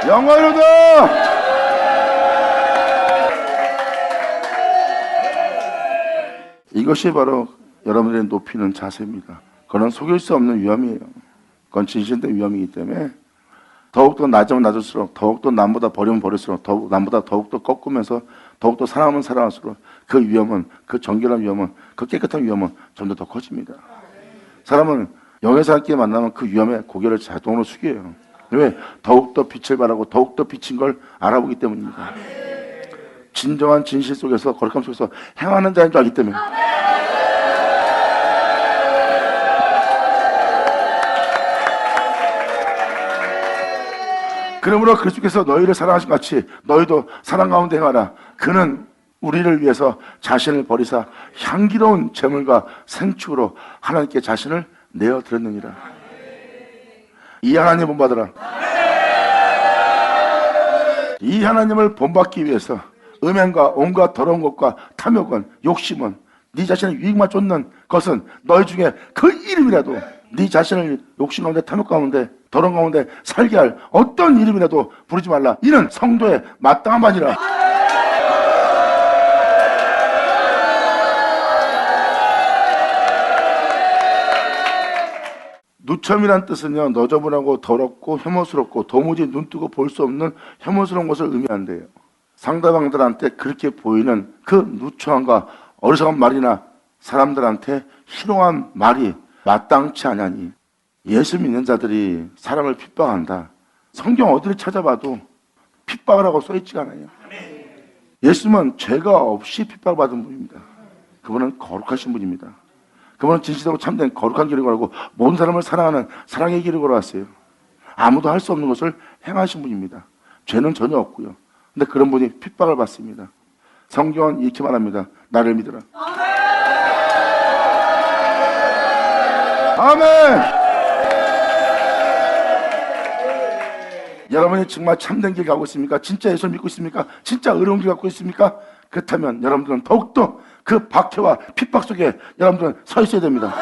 영광이로다! 이것이 바로 여러분들의 높이는 자세입니다. 그건 속일 수 없는 위험이에요. 그건 진실된 위험이기 때문에 더욱더 낮으면 낮을수록, 더욱더 남보다 버리면 버릴수록, 남보다 더욱더 꺾으면서 더욱더 사랑하면 사랑할수록 그 위험은, 그 정결한 위험은, 그 깨끗한 위험은 점점 더 커집니다. 사람은 영에서 함께 만나면 그 위험에 고개를 자동으로 숙여요. 왜? 더욱더 빛을 발하고 더욱더 비친 걸 알아보기 때문입니다. 진정한 진실 속에서, 거룩함 속에서 행하는 자인 줄 알기 때문에. 그러므로 그리스도께서 너희를 사랑하신 같이 너희도 사랑 가운데 행하라. 그는 우리를 위해서 자신을 버리사 향기로운 제물과 생축으로 하나님께 자신을 내어드렸느니라. 이 하나님 본받으라. 이 하나님을 본받기 위해서 음행과 온갖 더러운 것과 탐욕은, 욕심은, 네 자신의 유익만 쫓는 것은 너희 중에 그 이름이라도, 네 자신을 욕심 가운데, 탐욕 가운데, 더러운 가운데 살게 할 어떤 이름이라도 부르지 말라. 이는 성도의 마땅한 바니라. 누첨이란 뜻은요, 너저분하고 더럽고 혐오스럽고 도무지 눈뜨고 볼 수 없는 혐오스러운 것을 의미한대요. 상대방들한테 그렇게 보이는 그 누추함과 어리석은 말이나 사람들한테 희롱한 말이 마땅치 아니하니. 예수 믿는 자들이 사람을 핍박한다. 성경 어디를 찾아봐도 핍박을 하고 써있지가 않아요. 예수님은 죄가 없이 핍박받은 분입니다. 그분은 거룩하신 분입니다. 그분은 진실하고 참된 거룩한 길을 걸고 모든 사람을 사랑하는 사랑의 길을 걸어왔어요. 아무도 할 수 없는 것을 행하신 분입니다. 죄는 전혀 없고요. 근데 그런 분이 핍박을 받습니다. 성경은 이렇게 말합니다. 나를 믿으라. 아멘! 여러분이 정말 참된 길 가고 있습니까? 진짜 예수를 믿고 있습니까? 진짜 의로운 길 갖고 있습니까? 그렇다면 여러분들은 더욱더 그 박해와 핍박 속에 여러분들은 서 있어야 됩니다.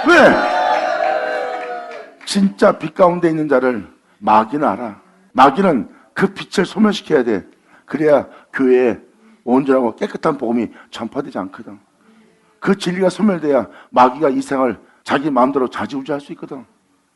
왜? 진짜 빛 가운데 있는 자를 마귀는 알아. 마귀는 그 빛을 소멸시켜야 돼. 그래야 교회에 온전하고 깨끗한 복음이 전파되지 않거든. 그 진리가 소멸돼야 마귀가 이 세상을 자기 마음대로 좌지우지할 수 있거든.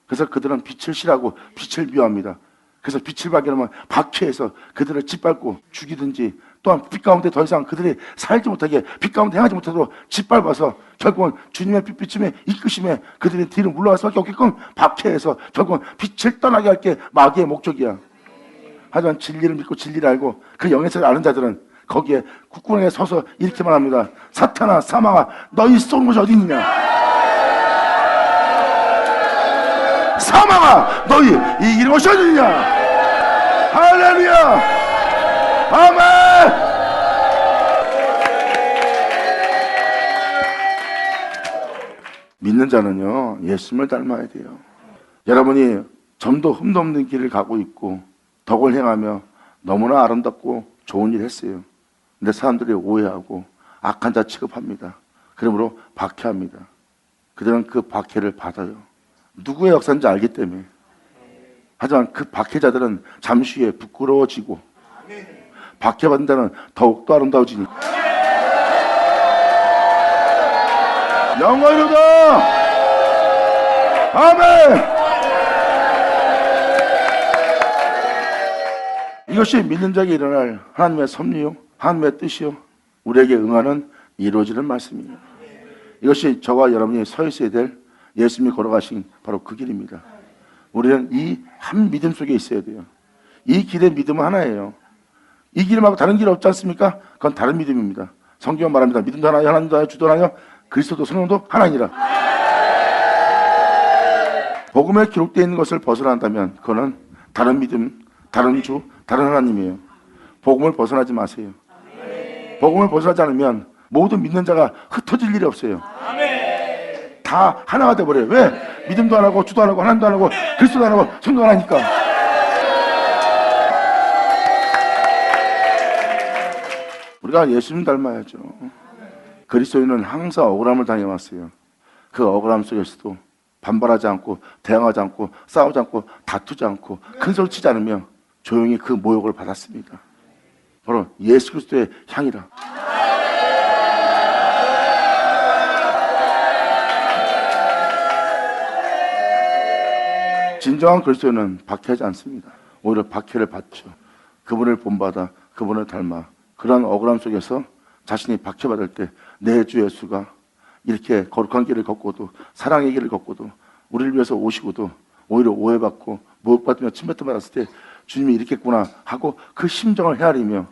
그래서 그들은 빛을 싫어하고 빛을 미워합니다. 그래서 빛을 발견하면 박해해서 그들을 짓밟고 죽이든지, 또한 빛 가운데 더 이상 그들이 살지 못하게, 빛 가운데 행하지 못하도록 짓밟아서 결국은 주님의 빛 비침에 이끄심에 그들이 뒤로 물러갈 수밖에 없게끔 박해해서 결국은 빛을 떠나게 할 게 마귀의 목적이야. 하지만 진리를 믿고 진리를 알고 그 영에서 아는 자들은 거기에 국군에 서서 이렇게 말합니다. 사탄아, 사망아, 너희 쏘는 곳이 어디 있느냐? 사망아, 너희 이기는 것이 어디냐? 할렐루야! 아멘! 믿는 자는요, 예수님을 닮아야 돼요. 여러분이 점도 흠도 없는 길을 가고 있고 덕을 행하며 너무나 아름답고 좋은 일 했어요. 근데 사람들이 오해하고 악한 자 취급합니다. 그러므로 박해합니다. 그들은 그 박해를 받아요. 누구의 역사인지 알기 때문에. 하지만 그 박해자들은 잠시 후에 부끄러워지고 박해받은 자는 더욱더 아름다워지니. 영광이로다! 아멘! 이것이 믿는 자에게 일어날 하나님의 섭리요, 하나님의 뜻이요, 우리에게 응하는 이루어지는 말씀이에요. 이것이 저와 여러분이 서 있어야 될 예수님이 걸어가신 바로 그 길입니다. 우리는 이 한 믿음 속에 있어야 돼요. 이 길의 믿음은 하나예요. 이 길 말고 다른 길 없지 않습니까? 그건 다른 믿음입니다. 성경은 말합니다. 믿음도 하나요, 하나님도 하나요, 주도 하나요, 그리스도도 성령도 하나니라. 복음에 기록되어 있는 것을 벗어난다면 그거는 다른 믿음, 다른 주, 다른 하나님이에요. 복음을 벗어나지 마세요. 복음을 벗어나지 않으면 모든 믿는 자가 흩어질 일이 없어요. 다 하나가 돼버려요. 왜? 믿음도 안 하고 주도 안 하고 하나님도 안 하고 그리스도도 안 하고 성도 안 하니까. 우리가 예수님 닮아야죠. 그리스도인은 항상 억울함을 당해왔어요. 그 억울함 속에서도 반발하지 않고 대항하지 않고 싸우지 않고 다투지 않고 큰소리 치지 않으며 조용히 그 모욕을 받았습니다. 바로 예수 그리스도의 향이라. 진정한 그리스도인은 박해하지 않습니다. 오히려 박해를 받죠. 그분을 본받아 그분을 닮아 그러한 억울함 속에서 자신이 박해받을 때 내 주 예수가 이렇게 거룩한 길을 걷고도 사랑의 길을 걷고도 우리를 위해서 오시고도 오히려 오해받고 모욕받으며 침뱉음 받았을 때 주님이 이렇겠구나 하고 그 심정을 헤아리며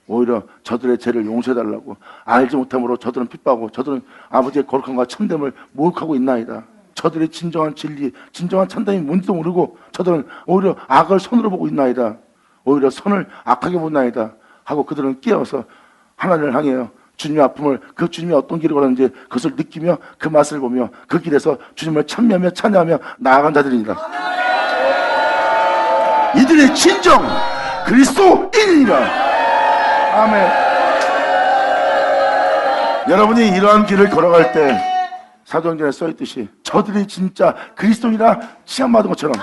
오히려 저들의 죄를 용서해달라고 알지 못함으로 저들은 핍박하고 저들은 아버지의 거룩함과 참됨을 모욕하고 있나이다. 저들의 진정한 진리, 진정한 참됨이 뭔지도 모르고 저들은 오히려 악을 선으로 보고 있나이다. 오히려 선을 악하게 본나이다 하고 그들은 깨어서 하나님을 향해요. 주님의 아픔을, 그 주님이 어떤 길을 걸었는지 그것을 느끼며 그 맛을 보며 그 길에서 주님을 찬미하며 찬양하며 나아간 자들이니라. 이들의 진정 그리스도인이니라. 아멘. 여러분이 이러한 길을 걸어갈 때 사도행전에 써있듯이 저들이 진짜 그리스도인이라 칭함받은 것처럼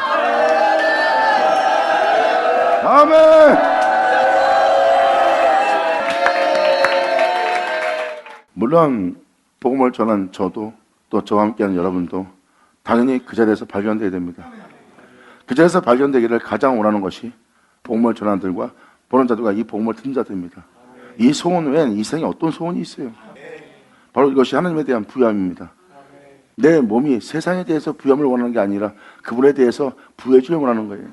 아멘. 물론 복음을 전한 저도 또 저와 함께하는 여러분도 당연히 그 자리에서 발견되어야 됩니다. 그 자리에서 발견되기를 가장 원하는 것이 복음을 전하는 들과 보는 자들과 이 복음을 듣는 자들입니다. 이 소원 외엔 이 세상에 어떤 소원이 있어요? 바로 이것이 하나님에 대한 부여함입니다. 내 몸이 세상에 대해서 부여함을 원하는 게 아니라 그분에 대해서 부여해 주길 원하는 거예요.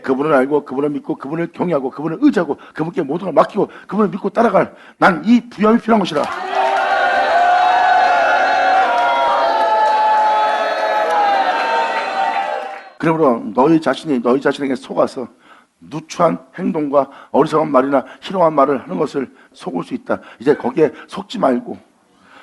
그분을 알고 그분을 믿고 그분을 경외하고 그분을 의지하고 그분께 모든 걸 맡기고 그분을 믿고 따라갈 난 이 부여함이 필요한 것이라. 그러므로 너희 자신에게 속아서 누추한 행동과 어리석은 말이나 희롱한 말을 하는 것을 속을 수 있다. 이제 거기에 속지 말고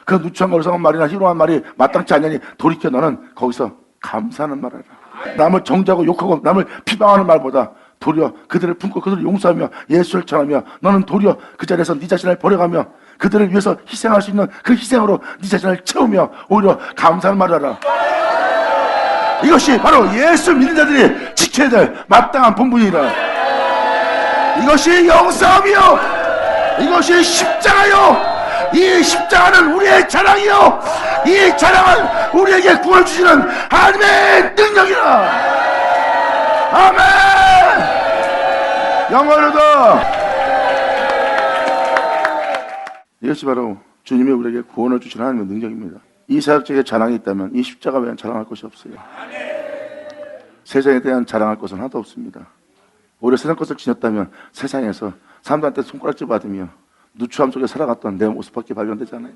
그 누추한 어리석은 말이나 희롱한 말이 마땅치 않으니 돌이켜 너는 거기서 감사하는 말을 하라. 남을 정죄하고 욕하고 남을 비방하는 말보다 도리어 그들을 품고 그들을 용서하며 예수를 전하며 너는 도리어 그 자리에서 네 자신을 버려가며 그들을 위해서 희생할 수 있는 그 희생으로 네 자신을 채우며 오히려 감사하는 말을 하라. 이것이 바로 예수 믿는 자들이 지켜야 될 마땅한 본분이라. 이것이 영싸움이요, 이것이 십자가요. 이 십자가는 우리의 자랑이요, 이 자랑은 우리에게 구원 주시는 하나님의 능력이라. 아멘. 영원히도 이것이 바로 주님이 우리에게 구원을 주시는 하나님의 능력입니다. 이 사역적인 자랑이 있다면 이 십자가 외엔 자랑할 것이 없어요. 세상에 대한 자랑할 것은 하나도 없습니다. 오히려 세상 것을 지녔다면 세상에서 사람들한테 손가락질 받으며 누추함 속에 살아갔던 내 모습밖에 발견되잖아요.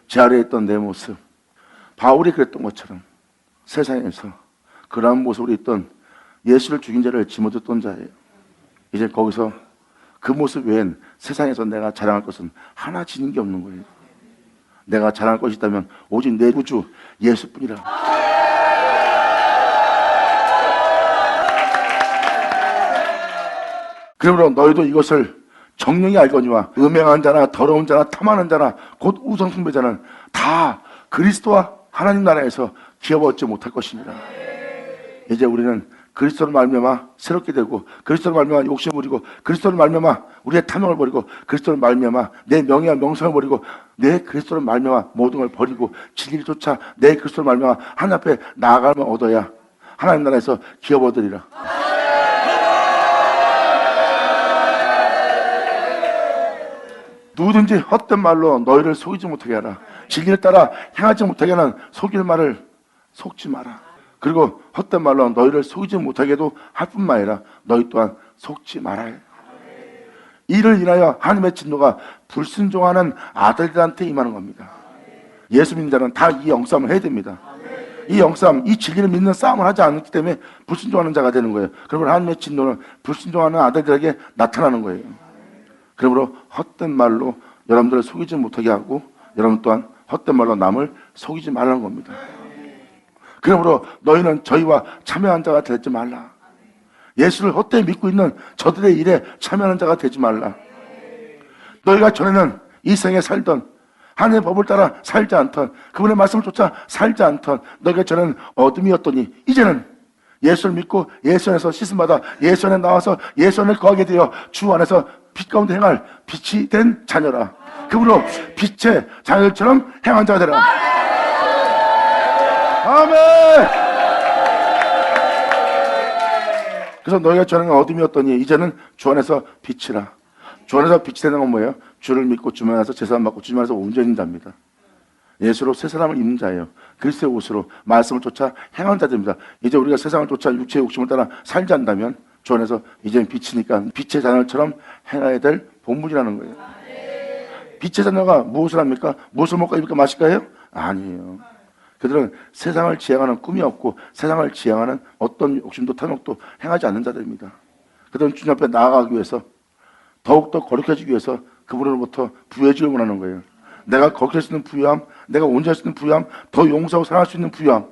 제 아래에 있던 내 모습, 바울이 그랬던 것처럼 세상에서 그러한 모습으로 있던 예수를 죽인 자를 짊어졌던 자예요. 이제 거기서 그 모습 외엔 세상에서 내가 자랑할 것은 하나 지닌 게 없는 거예요. 내가 자랑할 것이 있다면 오직 내 구주 예수뿐이라. 그러므로 너희도 이것을 정령이 알거니와 음행한 자나 더러운 자나 탐하는 자나 곧 우상 숭배자는 다 그리스도와 하나님 나라에서 기업 얻지 못할 것입니다. 이제 우리는 그리스도를 말미암아 새롭게 되고 그리스도를 말미암아 욕심을 버리고 그리스도를 말미암아 우리의 탐욕을 버리고 그리스도를 말미암아 내 명예와 명성을 버리고 내 그리스도를 말미암아 모든 걸 버리고 진리를 쫓아 내 그리스도를 말미암아 하나님 앞에 나아가면 얻어야 하나님 나라에서 기업 얻으리라. 누구든지 헛된 말로 너희를 속이지 못하게 하라. 진리를 따라 행하지 못하게 하는 속일 말을 속지 마라. 그리고 헛된 말로 너희를 속이지 못하게도 할 뿐만 아니라 너희 또한 속지 말아야 해. 이를 인하여 하나님의 진노가 불순종하는 아들들한테 임하는 겁니다. 예수 믿는 자는 다 이 영싸움을 해야 됩니다. 이 영싸움, 이 진리를 믿는 싸움을 하지 않기 때문에 불순종하는 자가 되는 거예요. 그러므로 하나님의 진노는 불순종하는 아들들에게 나타나는 거예요. 그러므로 헛된 말로 여러분들을 속이지 못하게 하고 여러분 또한 헛된 말로 남을 속이지 말라는 겁니다. 그러므로 너희는 저희와 참여한 자가 되지 말라. 예수를 헛되이 믿고 있는 저들의 일에 참여하는 자가 되지 말라. 너희가 전에는 이 생에 살던 하나님의 법을 따라 살지 않던 그분의 말씀을 쫓아 살지 않던 너희가 전에는 어둠이었더니 이제는 예수를 믿고 예수 안에서 씻음받아 예수 안에 나와서 예수 안에 거하게 되어 주 안에서 빛 가운데 행할 빛이 된 자녀라. 그분으로 빛의 자녀처럼 행한 자가 되라. 아멘. 그래서 너희가 전에는 어둠이었더니 이제는 주 안에서 빛이라. 주 안에서 빛이 되는 건 뭐예요? 주를 믿고 주만 안에서 제사함 받고 주님 안에서 온전히 자입니다. 예수로 새 사람을 입는 자예요. 그리스도의 옷으로 말씀을 쫓아 행하는 자들입니다. 이제 우리가 세상을 쫓아 육체의 욕심을 따라 살지 않다면 주 안에서 이제는 빛이니까 빛의 자녀처럼 행해야 될 본분이라는 거예요. 빛의 자녀가 무엇을 합니까? 무엇을 먹고 입을까 마실까 해요? 아니에요. 그들은 세상을 지향하는 꿈이 없고 세상을 지향하는 어떤 욕심도 탐욕도 행하지 않는 자들입니다. 그들은 주님 앞에 나아가기 위해서 더욱더 거룩해지기 위해서 그분으로부터 부여지를 원하는 거예요. 내가 거룩할 수 있는 부유함, 내가 온전할 수 있는 부유함, 더 용서하고 사랑할 수 있는 부유함.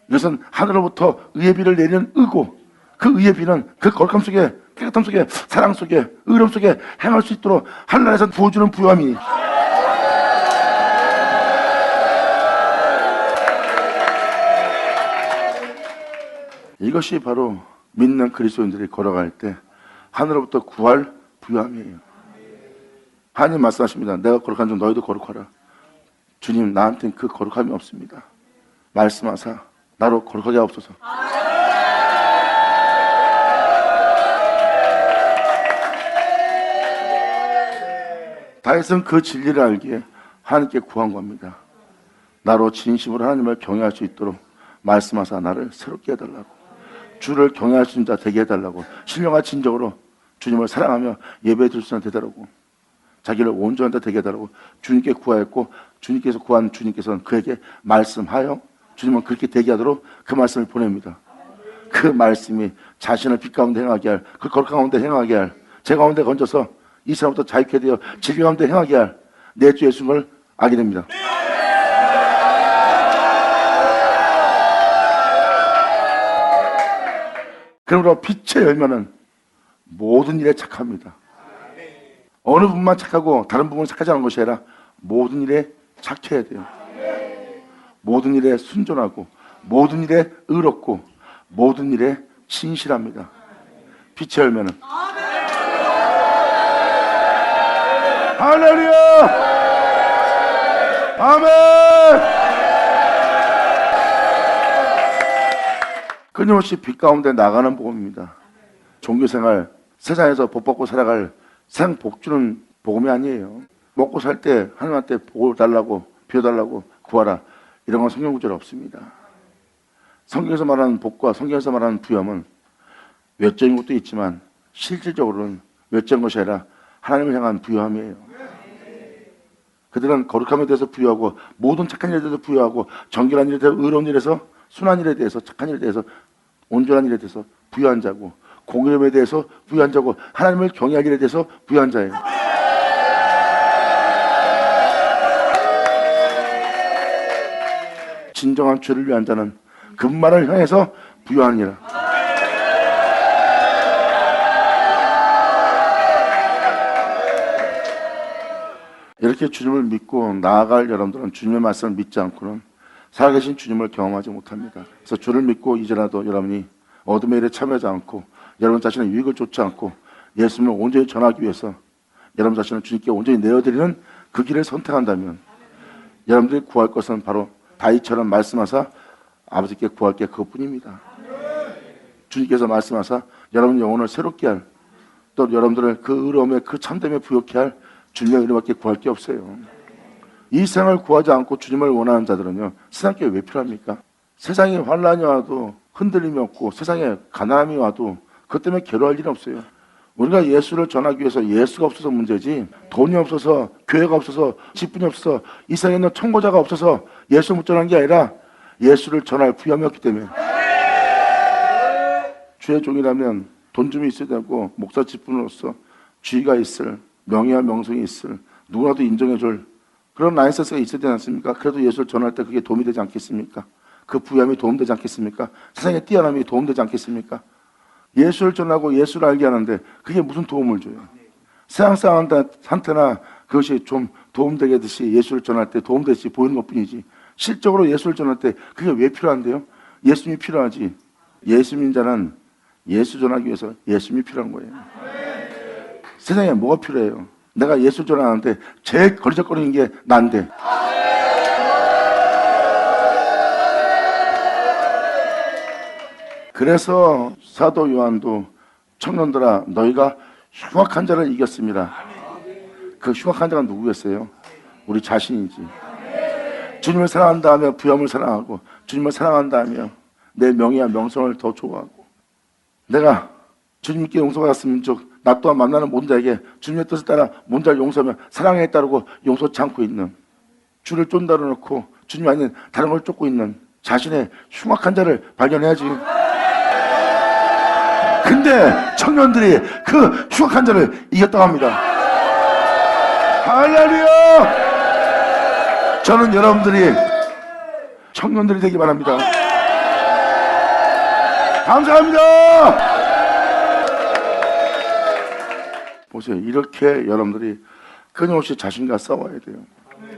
이것은 하늘로부터 의의 비를 내리는 의고 그 의의 비는 그 거룩함 속에 깨끗함 속에 사랑 속에 의로움 속에 행할 수 있도록 하늘나라에서 부어주는 부유함이니 이것이 바로 믿는 그리스도인들이 걸어갈 때 하늘로부터 구할 부유함이에요. 하나님 말씀하십니다. 내가 거룩한 줄 너희도 거룩하라. 주님 나한테는 그 거룩함이 없습니다. 말씀하사 나로 거룩하게 하옵소서. 다윗은 그 진리를 알기에 하나님께 구한 겁니다. 나로 진심으로 하나님을 경외할 수 있도록 말씀하사 나를 새롭게 해달라고, 주를 경외할 수 있는 자 되게 해달라고, 신령한 진정으로 주님을 사랑하며 예배해 줄 수 있는 되더라고, 자기를 온전한 자 되게 해달라고 주님께 구하였고, 주님께서 구한 주님께서는 그에게 말씀하여 주님은 그렇게 되게 하도록 그 말씀을 보냅니다. 그 말씀이 자신을 빛 가운데 행하게 할, 그 거룩한 가운데 행하게 할, 제 가운데 건져서 이 사람부터 자유케 되어 진리 가운데 행하게 할 내 주 예수님을 알게 됩니다. 그러므로 빛의 열매는 모든 일에 착합니다. 어느 부분만 착하고 다른 부분은 착하지 않은 것이 아니라 모든 일에 착해야 돼요. 모든 일에 순종하고 모든 일에 의롭고 모든 일에 신실합니다. 빛의 열매는 할렐루야! 아멘! 끊임없이 빛 가운데 나가는 복음입니다. 종교생활, 세상에서 복 받고 살아갈 세상 복 주는 복음이 아니에요. 먹고 살 때 하나님한테 복을 달라고, 비워달라고 구하라, 이런 건 성경 구절에 없습니다. 성경에서 말하는 복과 성경에서 말하는 부여함은 외적인 것도 있지만 실질적으로는 외적인 것이 아니라 하나님을 향한 부여함이에요. 그들은 거룩함에 대해서 부여하고 모든 착한 일에 대해서 부여하고 정결한 일에 대해서 의로운 일에서 순한 일에 대해서 착한 일에 대해서 온전한 일에 대해서 부여한 자고 공의함에 대해서 부여한 자고 하나님을 경외할 일에 대해서 부여한 자예요. 진정한 죄를 위한 자는 그분만을 향해서 부여하니라. 이렇게 주님을 믿고 나아갈 여러분들은 주님의 말씀을 믿지 않고는 살아계신 주님을 경험하지 못합니다. 그래서 주를 믿고 이제라도 여러분이 어둠의 일에 참여하지 않고 여러분 자신의 유익을 쫓지 않고 예수님을 온전히 전하기 위해서 여러분 자신을 주님께 온전히 내어드리는 그 길을 선택한다면 여러분들이 구할 것은 바로 다윗처럼 말씀하사 아버지께 구할 게 그것뿐입니다. 주님께서 말씀하사 여러분 영혼을 새롭게 할, 또 여러분들을 그 의로움에 그 참됨에 부욕케 할 주님의 은혜밖에 구할 게 없어요. 이 세상을 구하지 않고 주님을 원하는 자들은요, 세상께 왜 필요합니까? 세상에 환란이 와도 흔들림이 없고 세상에 가난함이 와도 그것 때문에 괴로워할 일은 없어요. 우리가 예수를 전하기 위해서 예수가 없어서 문제지, 돈이 없어서, 교회가 없어서, 직분이 없어서, 이 세상에 있는 청고자가 없어서 예수를 못 전한 게 아니라 예수를 전할 부여함이 없기 때문에. 주의 종이라면 돈 좀 있어야 되고 목사 직분으로서 지위가 있을, 명예와 명성이 있을, 누구라도 인정해줄 그런 라이센스가 있어야 되지 않습니까? 그래도 예수를 전할 때 그게 도움이 되지 않겠습니까? 그 부유함이 도움되지 않겠습니까? 세상의 뛰어남이 도움되지 않겠습니까? 예수를 전하고 예수를 알게 하는데 그게 무슨 도움을 줘요? 세상 사람한테나 그것이 좀 도움되게 듯이 예수를 전할 때 도움되듯이 보이는 것뿐이지, 실적으로 예수를 전할 때 그게 왜 필요한데요? 예수님이 필요하지. 예수 믿는 자는 예수 전하기 위해서 예수님이 필요한 거예요. 세상에 뭐가 필요해요? 내가 예수 전하는데 제일 거리적거리는 게 난데. 그래서 사도 요한도 청년들아 너희가 흉악한 자를 이겼습니다. 그 흉악한 자가 누구겠어요? 우리 자신이지. 주님을 사랑한다 하며 부염을 사랑하고, 주님을 사랑한다 하며 내 명예와 명성을 더 좋아하고, 내가 주님께 용서받았으면 나 또한 만나는 모든 자에게 주님의 뜻을 따라 모든 자를 용서하며 사랑에 따르고 용서치 않고 있는, 주를 쫀다로 놓고 주님 아닌 다른 걸 쫓고 있는 자신의 흉악한 자를 발견해야지. 근데 청년들이 그 흉악한 자를 이겼다고 합니다. 할렐루야! 저는 여러분들이 청년들이 되기 바랍니다. 감사합니다. 보세요. 이렇게 여러분들이 끊임없이 자신과 싸워야 돼요.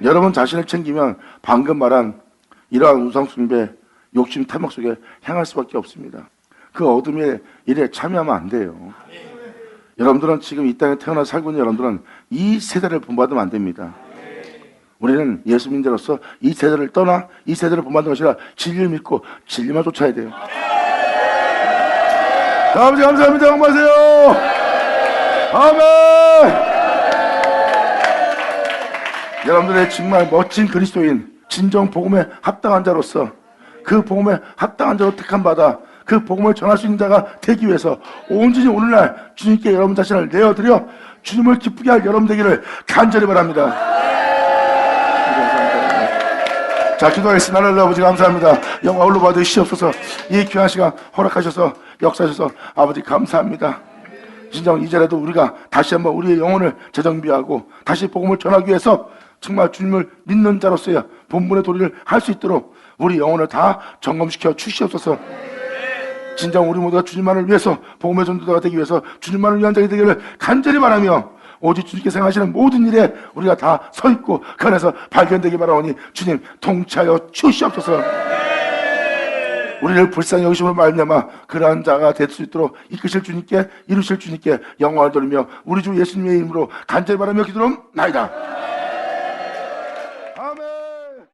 여러분 자신을 챙기면 방금 말한 이러한 우상숭배, 욕심, 탐욕 속에 향할 수밖에 없습니다. 그 어둠의 일에 참여하면 안 돼요. 여러분들은 지금 이 땅에 태어나 살고 있는 여러분들은 이 세대를 본받으면 안 됩니다. 우리는 예수 믿는 자로서 이 세대를 떠나 이 세대를 본받는 것이 아니라 진리를 믿고 진리만 쫓아야 돼요. 아버지 감사합니다. 영광하세요. 아멘. 여러분들의 정말 멋진 그리스도인, 진정 복음에 합당한 자로서 그 복음에 합당한 자로 택함받아 그 복음을 전할 수 있는 자가 되기 위해서 온전히 오늘날 주님께 여러분 자신을 내어드려 주님을 기쁘게 할 여러분 되기를 간절히 바랍니다. 자, 기도하겠습니다. 하나님 아버지 감사합니다. 영광 올로 받으시옵소서. 이 귀한 시간 허락하셔서 역사하셔서 아버지 감사합니다. 진정 이제라도 우리가 다시 한번 우리의 영혼을 재정비하고 다시 복음을 전하기 위해서 정말 주님을 믿는 자로서야 본분의 도리를 할 수 있도록 우리 영혼을 다 점검시켜 주시옵소서. 진정 우리 모두가 주님만을 위해서 복음의 전도자가 되기 위해서 주님만을 위한 자가 되기를 간절히 바라며 오직 주님께서 행하시는 모든 일에 우리가 다 서 있고 그 안에서 발견되기 바라오니 주님 통치하여 주시옵소서. 우리를 불쌍히 여기심으로 말미암아 그러한 자가 될 수 있도록 이끄실 주님께 이루실 주님께 영광을 돌리며 우리 주 예수님의 이름으로 간절히 바라며 기도하옵나이다.